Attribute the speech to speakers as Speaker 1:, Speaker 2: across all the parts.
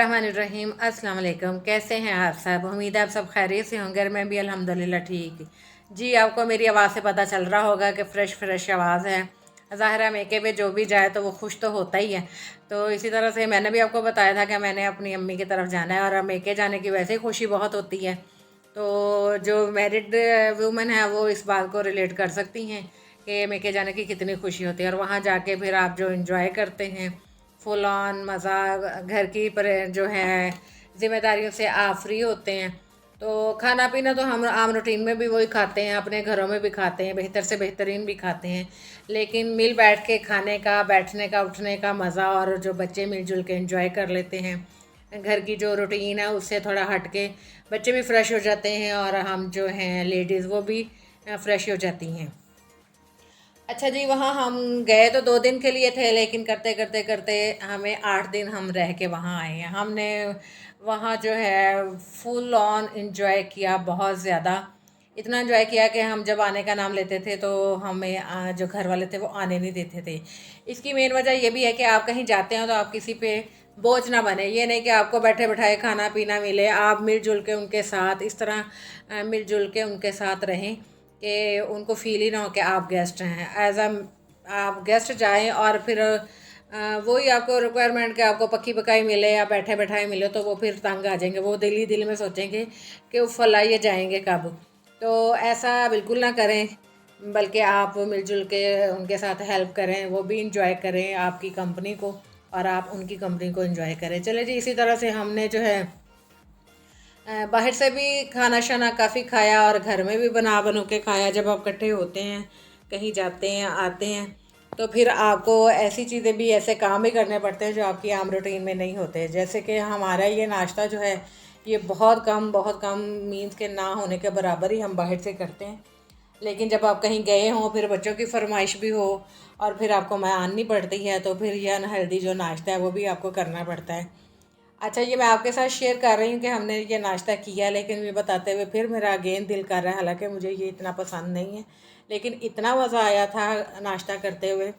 Speaker 1: बिस्मिल्लाहिर्रहमानिर्रहीम। अस्सलाम वालेकुम। कैसे हैं आप सब? उम्मीद है आप सब खैरियत से होंगे। मैं भी अल्हम्दुलिल्लाह ठीक। जी, आपको मेरी आवाज़ से पता चल रहा होगा कि फ़्रेश आवाज़ है। ज़ाहिर है मेके पे जो भी जाए तो वो खुश तो होता ही है। तो इसी तरह से मैंने भी आपको बताया था कि मैंने अपनी अम्मी की तरफ जाना है, और मेके जाने की वैसे ही खुशी बहुत होती है। तो जो मैरिड वूमेन है वो इस बात को रिलेट कर सकती हैं कि मेके जाने की कितनी खुशी होती है, और वहाँ जाके फिर आप जो इंजॉय करते हैं फुल ऑन मज़ा, घर की पर जो है ज़िम्मेदारियों से आप फ्री होते हैं। तो खाना पीना तो हम आम रूटीन में भी वही खाते हैं, अपने घरों में भी खाते हैं, बेहतर से बेहतरीन भी खाते हैं। लेकिन मिल बैठ के खाने का, बैठने का, उठने का मज़ा, और जो बच्चे मिलजुल के एंजॉय कर लेते हैं, घर की जो रूटीन है उससे थोड़ा हट के बच्चे भी फ्रेश हो जाते हैं, और हम जो हैं लेडीज़ वो भी फ्रेश हो जाती हैं। अच्छा जी, वहाँ हम गए तो 2 दिन के लिए थे, लेकिन करते करते करते हमें 8 दिन हम रह के वहाँ आए हैं। हमने वहाँ जो है फुल ऑन इंजॉय किया, बहुत ज़्यादा। इतना इंजॉय किया कि हम जब आने का नाम लेते थे तो हमें जो घर वाले थे वो आने नहीं देते थे। इसकी मेन वजह ये भी है कि आप कहीं जाते हो तो आप किसी पे बोझ ना बने। ये नहीं कि आपको बैठे बैठाए खाना पीना मिले, आप मिलजुल के उनके साथ इस तरह मिलजुल के उनके साथ रहें कि उनको फील ही ना हो कि आप गेस्ट हैं। आप गेस्ट जाएं और फिर वही आपको रिक्वायरमेंट कि आपको पक्की पकाई मिले या बैठे बैठाए मिले, तो वो फिर तंग आ जाएंगे। वो दिल ही दिल में सोचेंगे कि वो फला ये जाएंगे कब। तो ऐसा बिल्कुल ना करें, बल्कि आप मिलजुल के उनके साथ हेल्प करें, वो भी इंजॉय करें आपकी कंपनी को, और आप उनकी कंपनी को इंजॉय करें। चले जी, इसी तरह से हमने जो है बाहर से भी खाना शाना काफ़ी खाया, और घर में भी बना के खाया। जब आप इकट्ठे होते हैं, कहीं जाते हैं, आते हैं, तो फिर आपको ऐसी चीज़ें भी, ऐसे काम भी करने पड़ते हैं जो आपकी आम रूटीन में नहीं होते। जैसे कि हमारा ये नाश्ता जो है ये बहुत कम मीन्स के ना होने के बराबर ही हम बाहर से करते हैं। लेकिन जब आप कहीं गए हों, फिर बच्चों की फरमाइश भी हो, और फिर आपको माननी पड़ती है, तो फिर यह अनहेल्दी जो नाश्ता है वो भी आपको करना पड़ता है। अच्छा, ये मैं आपके साथ शेयर कर रही हूँ कि हमने ये नाश्ता किया, लेकिन ये बताते हुए फिर मेरा अगेन दिल कर रहा है। हालांकि मुझे ये इतना पसंद नहीं है, लेकिन इतना मज़ा आया था नाश्ता करते हुए।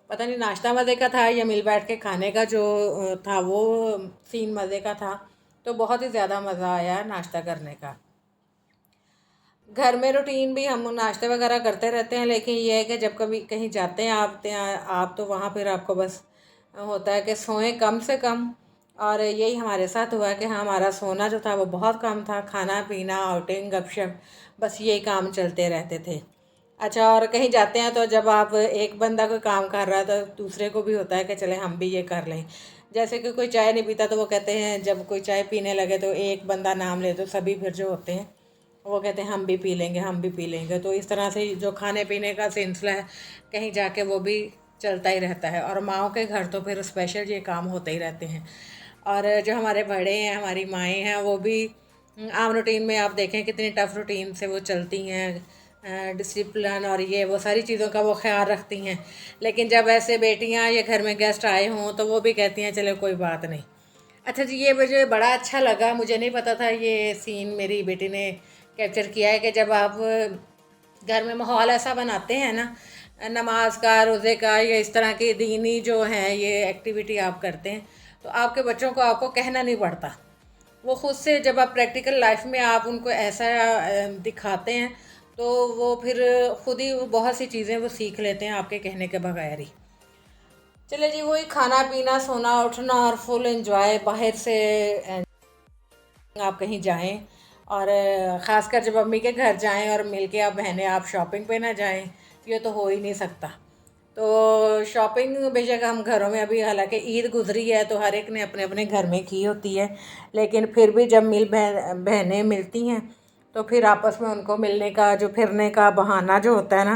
Speaker 1: पता नहीं नाश्ता मज़े का था या मिल बैठ के खाने का जो था वो सीन मज़े का था। तो बहुत ही ज़्यादा मज़ा आया नाश्ता करने का। घर में रूटीन भी हम नाश्ते वगैरह करते रहते हैं, लेकिन ये है कि जब कभी कहीं जाते हैं आप तो वहाँ फिर आपको बस होता है कि सोएं कम से कम। और यही हमारे साथ हुआ कि हमारा सोना जो था वो बहुत कम था। खाना पीना, आउटिंग, गपशप, बस यही काम चलते रहते थे। अच्छा, और कहीं जाते हैं तो जब आप एक बंदा कोई काम कर रहा है तो दूसरे को भी होता है कि चले हम भी ये कर लें। जैसे कि कोई चाय नहीं पीता तो वो कहते हैं, जब कोई चाय पीने लगे तो एक बंदा नाम ले तो सभी फिर जो होते हैं वो कहते हैं हम भी पी लेंगे, हम भी पी लेंगे। तो इस तरह से जो खाने पीने का सिलसिला है कहीं जाके वो भी चलता ही रहता है। और माँओं के घर तो फिर स्पेशल ये काम होते ही रहते हैं। और जो हमारे बड़े हैं, हमारी माएँ हैं, वो भी आम रूटीन में आप देखें कितनी टफ़ रूटीन से वो चलती हैं, डिसिप्लिन और ये वो सारी चीज़ों का वो ख्याल रखती हैं। लेकिन जब ऐसे बेटियाँ या घर में गेस्ट आए हों तो वो भी कहती हैं चलो कोई बात नहीं। अच्छा जी, ये मुझे बड़ा अच्छा लगा। मुझे नहीं पता था ये सीन मेरी बेटी ने कैप्चर किया है कि जब आप घर में माहौल ऐसा बनाते हैं ना, नमाज का, रोज़े का, या इस तरह की दीनी जो है ये एक्टिविटी आप करते हैं, तो आपके बच्चों को आपको कहना नहीं पड़ता। वो खुद से जब आप प्रैक्टिकल लाइफ में आप उनको ऐसा दिखाते हैं तो वो फिर खुद ही वो बहुत सी चीज़ें वो सीख लेते हैं आपके कहने के बगैर ही। चले जी, वही खाना पीना, सोना उठना, और फुल एंजॉय बाहर से आप कहीं जाएं, और ख़ासकर जब अम्मी के घर जाएं और मिलके आप बहनें आप शॉपिंग पे ना जाएं, ये तो हो ही नहीं सकता। तो शॉपिंग बेशक हम घरों में, अभी हालांकि ईद गुजरी है तो हर एक ने अपने अपने घर में की होती है, लेकिन फिर भी जब बहनें मिलती हैं तो फिर आपस में उनको मिलने का, जो फिरने का बहाना जो होता है ना,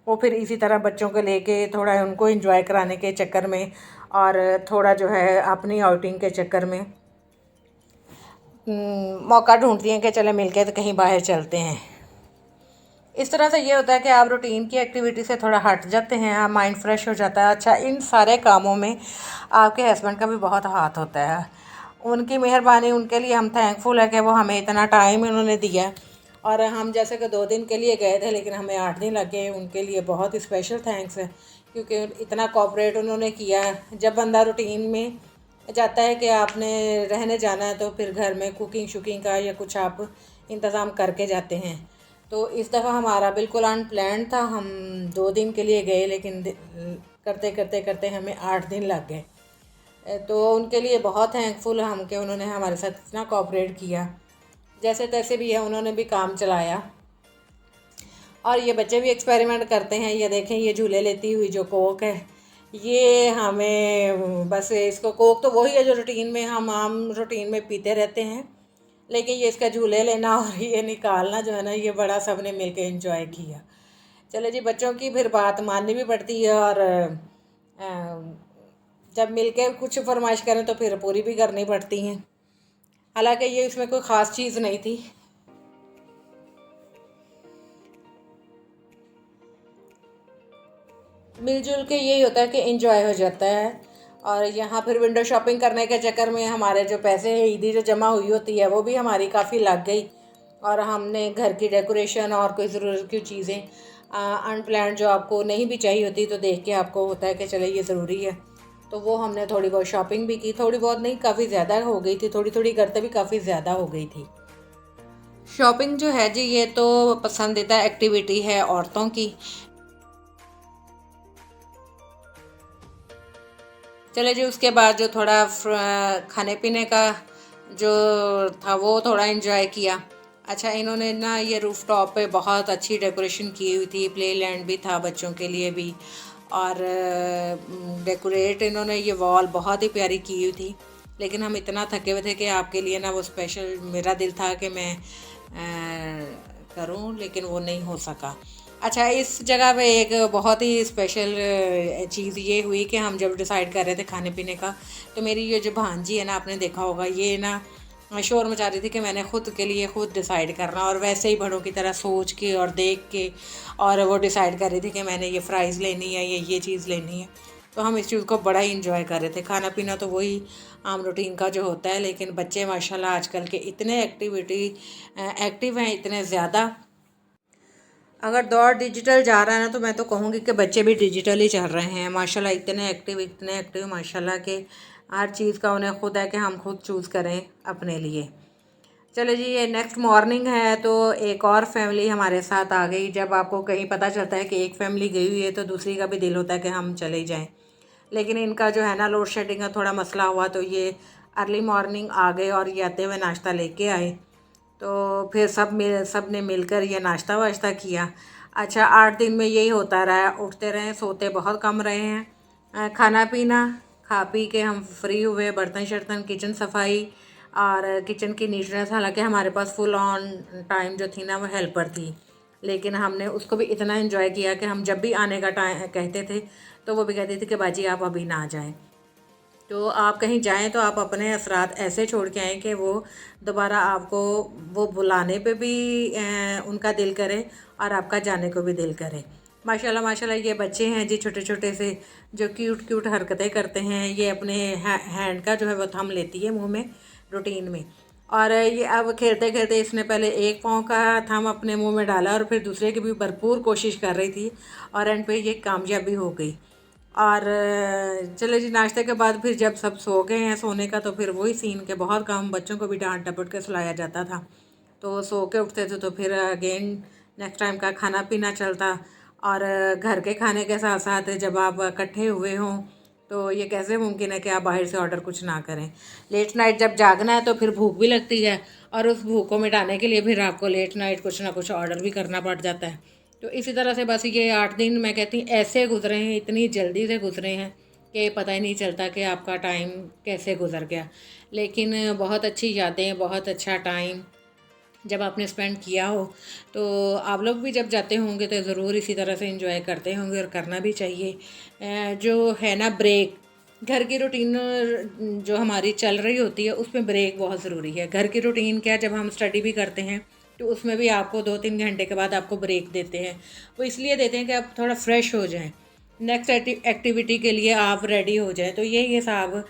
Speaker 1: वो फिर इसी तरह बच्चों को लेके थोड़ा उनको एंजॉय कराने के चक्कर में, और थोड़ा जो है अपनी आउटिंग के चक्कर में मौका ढूंढती हैं कि चले मिलके तो कहीं बाहर चलते हैं। इस तरह से ये होता है कि आप रूटीन की एक्टिविटी से थोड़ा हट जाते हैं, आप माइंड फ्रेश हो जाता है। अच्छा, इन सारे कामों में आपके हस्बैंड का भी बहुत हाथ होता है। उनकी मेहरबानी, उनके लिए हम थैंकफुल है कि वो हमें इतना टाइम उन्होंने दिया। और हम जैसे कि 2 दिन के लिए गए थे लेकिन हमें 8 दिन लग गए, उनके लिए बहुत स्पेशल थैंक्स है, क्योंकि इतना कोऑपरेट उन्होंने किया। जब बंदा रूटीन में जाता है कि आपने रहने जाना है तो फिर घर में कुकिंग शुकिंग का या कुछ आप इंतज़ाम करके जाते हैं। तो इस दफ़ा हमारा बिल्कुल अनप्लान्ड था। हम 2 दिन के लिए गए, लेकिन करते करते करते हमें 8 दिन लग गए। तो उनके लिए बहुत थैंकफुल हम कि उन्होंने हमारे साथ इतना कोऑपरेट किया। जैसे तैसे भी है, उन्होंने भी काम चलाया। और ये बच्चे भी एक्सपेरिमेंट करते हैं। ये देखें, ये झूले लेती हुई जो कोक है, ये हमें बस इसको, कोक तो वही है जो रूटीन में हम आम रूटीन में पीते रहते हैं, लेकिन ये इसका झूले लेना और ये निकालना जो है ना, ये बड़ा सब ने मिल के एंजॉय किया। चलो जी, बच्चों की फिर बात माननी भी पड़ती है, और जब मिल के कुछ फरमाइश करें तो फिर पूरी भी करनी पड़ती हैं। हालांकि ये इसमें कोई ख़ास चीज़ नहीं थी। मिलजुल के यही होता है कि एंजॉय हो जाता है। और यहाँ फिर विंडो शॉपिंग करने के चक्कर में हमारे जो पैसे हैं, ईदी जो जमा हुई होती है, वो भी हमारी काफ़ी लग गई। और हमने घर की डेकोरेशन और कोई ज़रूरत की चीज़ें अनप्लान्ड जो आपको नहीं भी चाहिए होती, तो देख के आपको होता है कि चले ये ज़रूरी है, तो वो हमने थोड़ी बहुत शॉपिंग भी की। थोड़ी बहुत नहीं, काफ़ी ज़्यादा हो गई थी। थोड़ी थोड़ी करते भी काफ़ी ज़्यादा हो गई थी। शॉपिंग जो है जी, ये तो पसंदीदा एक्टिविटी है औरतों की। चले जी, उसके बाद जो थोड़ा खाने पीने का जो था वो थोड़ा इन्जॉय किया। अच्छा, इन्होंने ना ये रूफ टॉप पे बहुत अच्छी डेकोरेशन की हुई थी। प्ले लैंड भी था बच्चों के लिए भी, और डेकोरेट इन्होंने ये वॉल बहुत ही प्यारी की हुई थी। लेकिन हम इतना थके हुए थे कि आपके लिए ना वो स्पेशल मेरा दिल था कि मैं करूं, लेकिन वो नहीं हो सका। अच्छा, इस जगह पे एक बहुत ही स्पेशल चीज़ ये हुई कि हम जब डिसाइड कर रहे थे खाने पीने का, तो मेरी ये जो भांजी है ना, आपने देखा होगा, ये ना शोर मचा रही थी कि मैंने ख़ुद के लिए ख़ुद डिसाइड करना, और वैसे ही बड़ों की तरह सोच के और देख के, और वो डिसाइड कर रही थी कि मैंने ये फ्राइज़ लेनी है, ये चीज़ लेनी है। तो हम इस चीज़ को बड़ा ही इंजॉय कर रहे थे। खाना पीना तो वही आम रूटीन का जो होता है, लेकिन बच्चे माशाल्लाह आजकल के इतने एक्टिव हैं, इतने ज़्यादा। अगर दौर डिजिटल जा रहा है ना, तो मैं तो कहूँगी कि बच्चे भी डिजिटल ही चल रहे हैं माशाल्लाह। इतने एक्टिव माशाल्लाह के हर चीज़ का उन्हें खुद है कि हम खुद चूज़ करें अपने लिए। चलो जी, ये नेक्स्ट मॉर्निंग है, तो एक और फैमिली हमारे साथ आ गई। जब आपको कहीं पता चलता है कि एक फैमिली गई हुई है, तो दूसरी का भी दिल होता है कि हम चले जाएं। लेकिन इनका जो है ना, लोड शेडिंग का थोड़ा मसला हुआ, तो ये अर्ली मॉर्निंग आ गए और ये आते हुए नाश्ता लेके आए। तो फिर सब ने मिलकर ये नाश्ता वाश्ता किया। अच्छा, 8 दिन में यही होता रहा, उठते रहे, सोते बहुत कम रहे हैं। खाना पीना खा पी के हम फ्री हुए, बर्तन शर्तन, किचन सफाई और किचन की नीटनेस। हालांकि हमारे पास फुल ऑन टाइम जो थी ना, वो हेल्पर थी, लेकिन हमने उसको भी इतना एंजॉय किया कि हम जब भी आने का टाइम कहते थे, तो वो भी कहती थी कि बाजी आप अभी ना जाएं। तो आप कहीं जाएं तो आप अपने असरात ऐसे छोड़ के आएँ कि वो दोबारा आपको वो बुलाने पे भी उनका दिल करे, और आपका जाने को भी दिल करे। माशाल्लाह माशाल्लाह, ये बच्चे हैं जी, छोटे छोटे से, जो क्यूट क्यूट हरकतें करते हैं। ये अपने हैंड का जो है वो थंब लेती है मुंह में रूटीन में, और ये अब खेलते खेलते इसने पहले एक पाँव का थंब अपने मुंह में डाला, और फिर दूसरे की भी भरपूर कोशिश कर रही थी, और एंड पे ये कामयाबी हो गई। और चले जी, नाश्ते के बाद फिर जब सब सो गए हैं, सोने का तो फिर वही सीन के बहुत कम बच्चों को भी डांट डपट के सुलाया जाता था। तो सो के उठते थे, तो फिर अगेन नेक्स्ट टाइम का खाना पीना चलता। और घर के खाने के साथ साथ जब आप इकट्ठे हुए हों, तो ये कैसे मुमकिन है कि आप बाहर से ऑर्डर कुछ ना करें। लेट नाइट जब जागना है, तो फिर भूख भी लगती है, और उस भूख को मिटाने के लिए फिर आपको लेट नाइट कुछ ना कुछ ऑर्डर भी करना पड़ जाता है। तो इसी तरह से बस ये 8 दिन मैं कहती हूँ ऐसे गुजरे हैं, इतनी जल्दी से गुजरे हैं कि पता ही नहीं चलता कि आपका टाइम कैसे गुजर गया। लेकिन बहुत अच्छी यादें, बहुत अच्छा टाइम जब आपने स्पेंड किया हो, तो आप लोग भी जब जाते होंगे तो ज़रूर इसी तरह से एंजॉय करते होंगे, और करना भी चाहिए। जो है ना ब्रेक, घर की रूटीन जो हमारी चल रही होती है, उसमें ब्रेक बहुत ज़रूरी है। घर की रूटीन क्या, जब हम स्टडी भी करते हैं, तो उसमें भी आपको 2-3 घंटे के बाद आपको ब्रेक देते हैं। वो इसलिए देते हैं कि आप थोड़ा फ्रेश हो जाएं, नेक्स्ट एक्टिविटी के लिए आप रेडी हो जाएं। तो यही हिसाब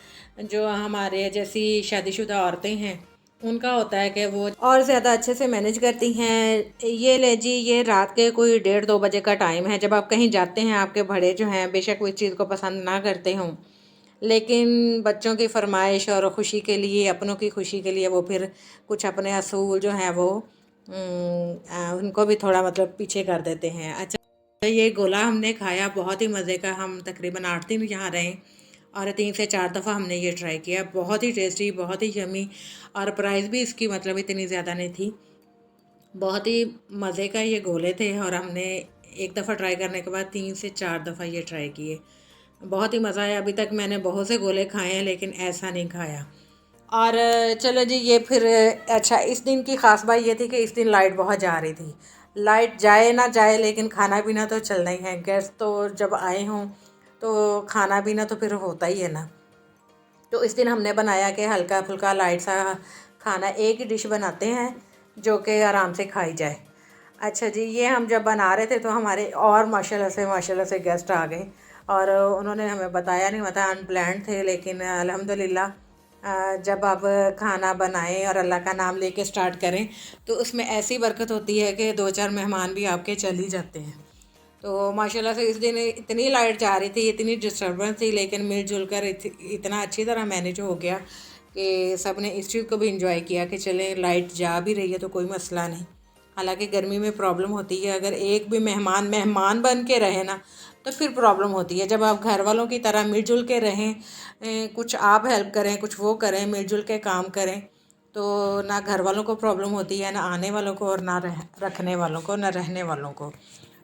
Speaker 1: जो हमारे जैसी शादीशुदा औरतें हैं, उनका होता है कि वो और ज़्यादा अच्छे से मैनेज करती हैं। ये ले जी, ये रात के कोई 1:30-2 बजे का टाइम है, जब आप कहीं जाते हैं। आपके बड़े जो हैं बेशक वो इस चीज़ को पसंद ना करते हों, लेकिन बच्चों की फरमाइश और ख़ुशी के लिए, अपनों की खुशी के लिए वो फिर कुछ अपने असूल जो हैं वो उनको भी थोड़ा मतलब पीछे कर देते हैं। अच्छा, ये गोला हमने खाया, बहुत ही मज़े का। हम तकरीबन 8 दिन यहाँ रहे और 3 से 4 दफ़ा हमने ये ट्राई किया। बहुत ही टेस्टी, बहुत ही यमी, और प्राइस भी इसकी मतलब इतनी ज़्यादा नहीं थी। बहुत ही मज़े का ये गोले थे और हमने एक दफ़ा ट्राई करने के बाद 3 से 4 दफ़ा ये ट्राई किए। बहुत ही मज़ा आया। अभी तक मैंने बहुत से गोले खाए हैं लेकिन ऐसा नहीं खाया। और चलो जी, ये फिर अच्छा, इस दिन की ख़ास बात ये थी कि इस दिन लाइट बहुत जा रही थी। लाइट जाए ना जाए लेकिन खाना पीना तो चलना ही है। गेस्ट तो जब आए हों तो खाना पीना तो फिर होता ही है ना। तो इस दिन हमने बनाया कि हल्का फुल्का लाइट सा खाना, एक ही डिश बनाते हैं जो कि आराम से खाई जाए। अच्छा जी, ये हम जब बना रहे थे तो हमारे और माशाल्लाह से गेस्ट आ गए और उन्होंने हमें बताया नहीं, मतलब अनप्लान्ड थे, लेकिन अल्हम्दुलिल्लाह जब आप खाना बनाएं और अल्लाह का नाम लेके स्टार्ट करें तो उसमें ऐसी बरकत होती है कि 2-4 मेहमान भी आपके चल ही जाते हैं। तो माशाल्लाह से इस दिन इतनी लाइट जा रही थी, इतनी डिस्टर्बेंस थी, लेकिन मिलजुल कर इतना अच्छी तरह मैनेज हो गया कि सब ने इस चीज़ को भी इंजॉय किया कि चलें लाइट जा भी रही है तो कोई मसला नहीं। हालांकि गर्मी में प्रॉब्लम होती है, अगर एक भी मेहमान मेहमान बन के रहे ना तो फिर प्रॉब्लम होती है। जब आप घर वालों की तरह मिलजुल के रहें, कुछ आप हेल्प करें, कुछ वो करें, मिलजुल के काम करें, तो ना घर वालों को प्रॉब्लम होती है, ना आने वालों को, और ना रखने वालों को, ना रहने वालों को।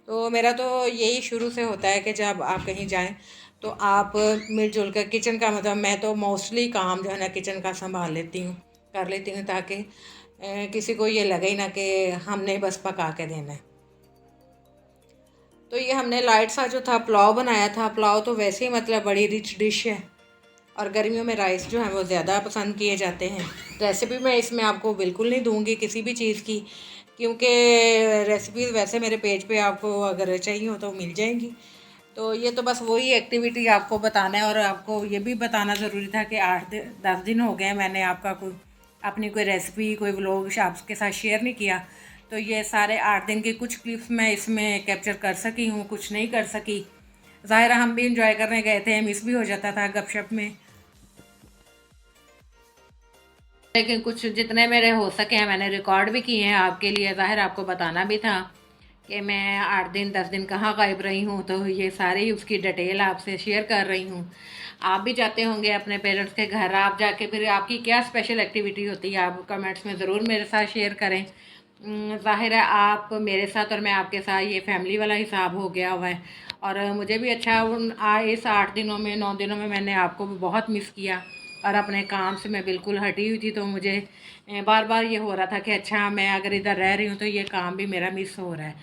Speaker 1: तो मेरा तो यही शुरू से होता है कि जब आप कहीं जाएं तो आप मिलजुल कर, किचन का मतलब मैं तो मोस्टली काम जो है ना किचन का संभाल लेती हूँ, कर लेती हूँ, ताकि किसी को ये लगे ही ना कि हमने बस पका के देना है। तो ये हमने लाइट सा जो था पुलाव बनाया था। पुलाव तो वैसे ही मतलब बड़ी रिच डिश है और गर्मियों में राइस जो है वो ज़्यादा पसंद किए जाते हैं। रेसिपी मैं इसमें आपको बिल्कुल नहीं दूंगी किसी भी चीज़ की, क्योंकि रेसिपीज़ वैसे मेरे पेज पे आपको अगर चाहिए हो तो मिल जाएंगी। तो ये तो बस वही एक्टिविटी आपको बताना है, और आपको ये भी बताना ज़रूरी था कि 8-10 दिन हो गए मैंने आपका कोई अपनी कोई रेसिपी, कोई व्लॉग आपके साथ शेयर नहीं किया। तो ये सारे 8 दिन की कुछ क्लिप्स मैं इसमें कैप्चर कर सकी हूँ, कुछ नहीं कर सकी। ज़ाहिर हम भी इंजॉय करने गए थे, मिस भी हो जाता था गपशप में, लेकिन कुछ जितने मेरे हो सके हैं मैंने रिकॉर्ड भी किए हैं आपके लिए। ज़ाहिर आपको बताना भी था कि मैं 8 दिन 10 दिन कहाँ गायब रही हूँ, तो ये सारी उसकी डिटेल आपसे शेयर कर रही हूँ। आप भी जाते होंगे अपने पेरेंट्स के घर, आप जाके फिर आपकी क्या स्पेशल एक्टिविटी होती है, आप कमेंट्स में ज़रूर मेरे साथ शेयर करें। ज़ाहिर है आप मेरे साथ और मैं आपके साथ, ये फैमिली वाला हिसाब हो गया हुआ है। और मुझे भी अच्छा इस 8 दिनों में 9 दिनों में मैंने आपको भी बहुत मिस किया और अपने काम से मैं बिल्कुल हटी हुई थी। तो मुझे बार बार ये हो रहा था कि अच्छा मैं अगर इधर रह रही हूँ तो ये काम भी मेरा मिस हो रहा है।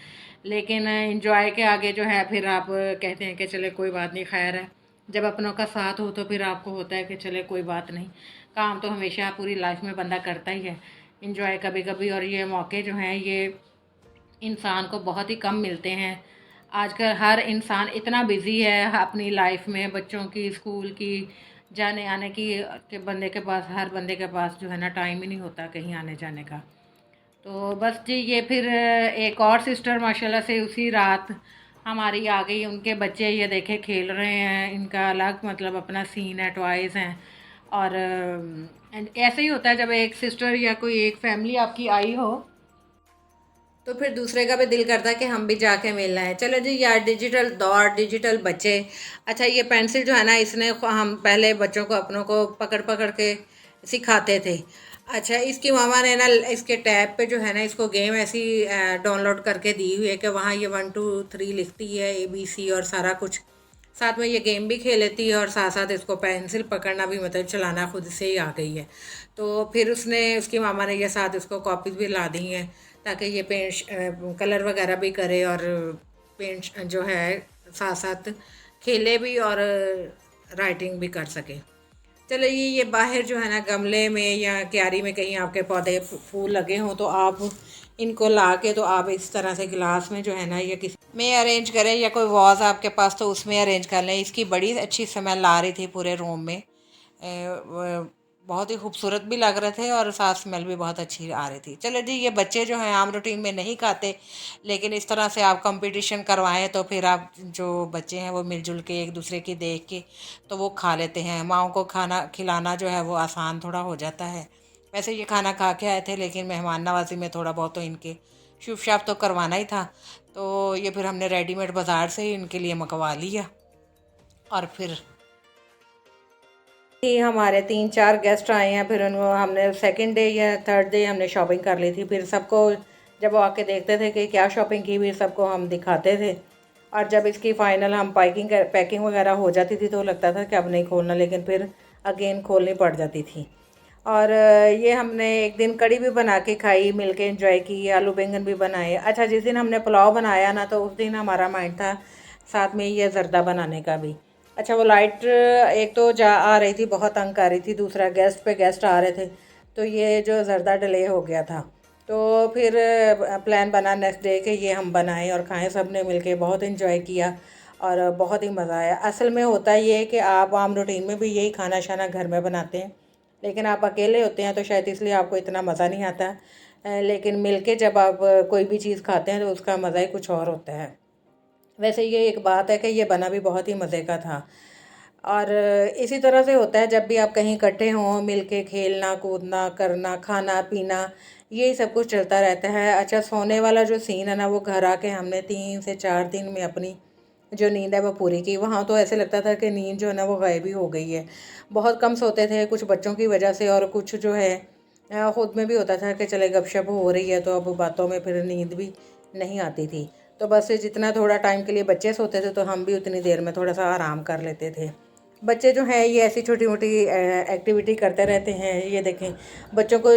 Speaker 1: लेकिन इंजॉय के आगे जो है फिर आप कहते हैं कि चले कोई बात नहीं, खैर है। जब अपनों का साथ हो तो फिर आपको होता है कि चले कोई बात नहीं। काम तो हमेशा पूरी लाइफ में बंदा करता ही है, इंजॉय कभी कभी। और ये मौके जो हैं ये इंसान को बहुत ही कम मिलते हैं। आजकल हर इंसान इतना बिज़ी है अपनी लाइफ में, बच्चों की, स्कूल की, जाने आने की, कि बंदे के पास, हर बंदे के पास जो है ना टाइम ही नहीं होता कहीं आने जाने का। तो बस जी, ये फिर एक और सिस्टर माशाल्लाह से उसी रात हमारी आ गई। उनके बच्चे ये देखे खेल रहे हैं, इनका अलग मतलब अपना सीन है, टॉयज़ हैं। और ऐसे ही होता है जब एक सिस्टर या कोई एक फैमिली आपकी आई हो तो फिर दूसरे का भी दिल करता है कि हम भी जाके मिलना है। चलो जी यार, डिजिटल दौर, डिजिटल बच्चे। अच्छा, ये पेंसिल जो है ना, इसने हम पहले बच्चों को अपनों को पकड़ पकड़ के सिखाते थे। अच्छा, इसकी मामा ने ना इसके टैब पे जो है ना इसको गेम ऐसी डाउनलोड करके दी हुई है कि वहाँ ये 1 2 3 लिखती है, ABC, और सारा कुछ साथ में ये गेम भी खेल लेती है और साथ साथ इसको पेंसिल पकड़ना भी मतलब चलाना खुद से ही आ गई है। तो फिर उसने, उसकी मामा ने ये साथ उसको कॉपीज भी ला दी हैं ताकि ये पेंट कलर वगैरह भी करे और पेंट जो है साथ साथ खेले भी और राइटिंग भी कर सके। चलो ये बाहर जो है ना गमले में या क्यारी में कहीं आपके पौधे फूल लगे हों तो आप इनको ला के, तो आप इस तरह से गिलास में जो है ना या किसी में अरेंज करें, या कोई वाज आपके पास तो उसमें अरेंज कर लें। इसकी बड़ी अच्छी स्मेल आ रही थी पूरे रूम में। बहुत ही खूबसूरत भी लग रहे थे और साथ स्मेल भी बहुत अच्छी आ रही थी। चलो जी, ये बच्चे जो हैं आम रूटीन में नहीं खाते, लेकिन इस तरह से आप कंपटीशन करवाएं तो फिर आप जो बच्चे हैं वो मिलजुल के एक दूसरे की देख के तो वो खा लेते हैं। माँओं को खाना खिलाना जो है वो आसान थोड़ा हो जाता है। वैसे ये खाना खा के आए थे, लेकिन मेहमान नवाजी में थोड़ा बहुत तो इनके शुभ शाप तो करवाना ही था, तो ये फिर हमने रेडीमेड बाज़ार से ही इनके लिए मंगवा लिया। और फिर ही हमारे 3-4 गेस्ट आए हैं, फिर उनको हमने सेकंड डे या थर्ड डे हमने शॉपिंग कर ली थी। फिर सबको जब वो आके देखते थे कि क्या शॉपिंग की हुई, सबको हम दिखाते थे। और जब इसकी फ़ाइनल हम पैकिंग वगैरह हो जाती थी तो लगता था कि अब नहीं खोलना, लेकिन फिर अगेन खोलनी पड़ जाती थी। और ये हमने एक दिन कड़ी भी बना के खाई, मिलके एंजॉय की, आलू बैंगन भी बनाए। अच्छा, जिस दिन हमने पुलाव बनाया ना, तो उस दिन हमारा माइंड था साथ में ये ज़र्दा बनाने का भी। अच्छा, वो लाइट एक तो जा आ रही थी, बहुत तंग कर रही थी, दूसरा गेस्ट पे गेस्ट आ रहे थे, तो ये जो ज़र्दा डिले हो गया था। तो फिर प्लान बना नेक्स्ट डे कि ये हम बनाएं और खाएं। सब ने मिल बहुत इन्जॉय किया और बहुत ही मज़ा आया। असल में होता ये है कि आप आम रूटीन में भी यही खाना शाना घर में बनाते हैं, लेकिन आप अकेले होते हैं तो शायद इसलिए आपको इतना मज़ा नहीं आता। लेकिन मिलके जब आप कोई भी चीज़ खाते हैं तो उसका मज़ा ही कुछ और होता है। वैसे ये एक बात है कि ये बना भी बहुत ही मज़े का था। और इसी तरह से होता है जब भी आप कहीं इकट्ठे हों, मिलके खेलना कूदना करना खाना पीना, यही सब कुछ चलता रहता है। अच्छा, सोने वाला जो सीन है ना, वो घर आके हमने 3 से 4 दिन में अपनी जो नींद है वो पूरी की। वहाँ तो ऐसे लगता था कि नींद जो है ना वो गायब ही हो गई है। बहुत कम सोते थे, कुछ बच्चों की वजह से और कुछ जो है खुद में भी होता था कि चले गपशप हो रही है, तो अब बातों में फिर नींद भी नहीं आती थी। तो बस जितना थोड़ा टाइम के लिए बच्चे सोते थे तो हम भी उतनी देर में थोड़ा सा आराम कर लेते थे। बच्चे जो हैं ये ऐसी छोटी मोटी एक्टिविटी करते रहते हैं। ये देखें, बच्चों को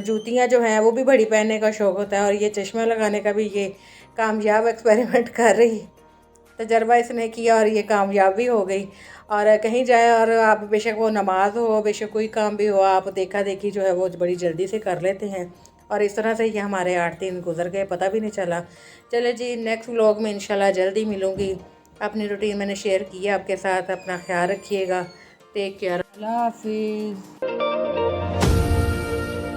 Speaker 1: जूतियाँ जो हैं वो भी बड़ी पहनने का शौक़ होता है, और ये चश्मा लगाने का भी ये कामयाब एक्सपेरिमेंट कर रही तजर्बा इसने किया और ये कामयाब भी हो गई। और कहीं जाए और आप बेशक वो नमाज हो, बेशक कोई काम भी हो, आप देखा देखी जो है वो बड़ी जल्दी से कर लेते हैं। और इस तरह से ये हमारे 8 दिन गुजर गए, पता भी नहीं चला। चले जी, नेक्स्ट व्लॉग में इंशाल्लाह जल्दी मिलूँगी। अपनी रूटीन मैंने शेयर की है आपके साथ। अपना ख्याल रखिएगा। Take care. अल्लाह हाफिज़।